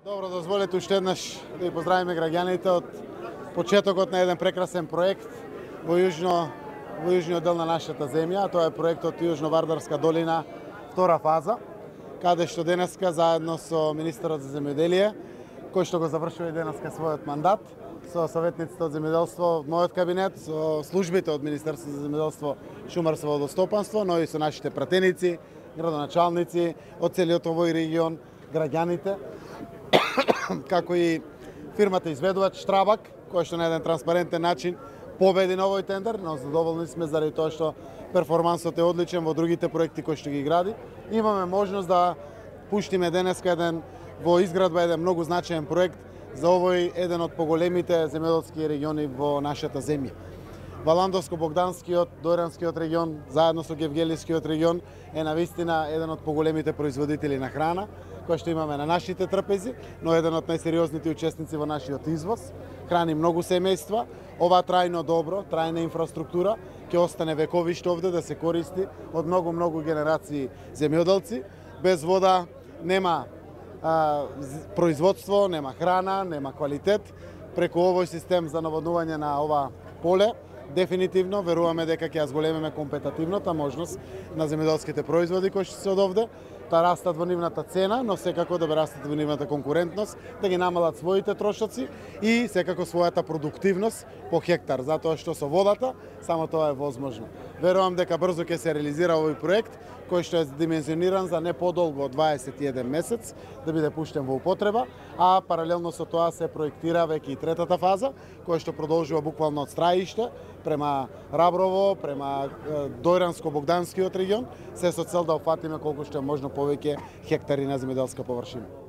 Добро, дозволете уште еднаш да ви поздравиме граѓаните од почетокот на еден прекрасен проект во јужниот дел на нашата земја. Тоа е проектот Јужно-Вардарска долина, втора фаза, каде што денеска заедно со министерот за земјоделие, кој што го завршува и денеска својот мандат, со советниците од земјоделство, мојот кабинет, со службите од Министерство за земјоделство, шумарство и водостопанство, но и со нашите пратеници, градоначалници од целиот овој регион, граѓаните, како и фирмата изведувач Штрабак, која што на еден транспарентен начин победи на овој тендер, но задоволни сме заради тоа што перформансот е одличен во другите проекти кои што ги гради. Имаме можност да пуштиме денеска во изградба еден многу значаен проект за овој еден од поголемите земјоделски региони во нашата земја. Валандовско-Богданскиот, Дојранскиот регион, заедно со Гевгелискиот регион, е навистина еден од поголемите производители на храна, кој што имаме на нашите трпези, но еден од најсериозните учесници во нашиот извоз. Храни многу семејства, ова трајно добро, трајна инфраструктура, ќе остане вековиште овде да се користи од многу генерации земјоделци. Без вода нема производство, нема храна, нема квалитет. Преку овој систем за наводнување на ова поле, дефинитивно веруваме дека ќе ја зголемиме компетативната можност на земјоделските производи кои што се од овде, да растат во нивната цена, но секако да растат во нивната конкурентност, да ги намалат своите трошоци и секако својата продуктивност по хектар, затоа што со водата само тоа е возможно. Верувам дека брзо ќе се реализира овој проект, кој што е димензиониран за не подолго од 21 месец да биде пуштен во употреба, а паралелно со тоа се проектира веќе и третата фаза, која што продолжува буквално од Страиште према Раброво, према Дојранско-Богданскиот регион, се со цел да опфатиме колку што е можно повеќе хектари на земјоделска површина.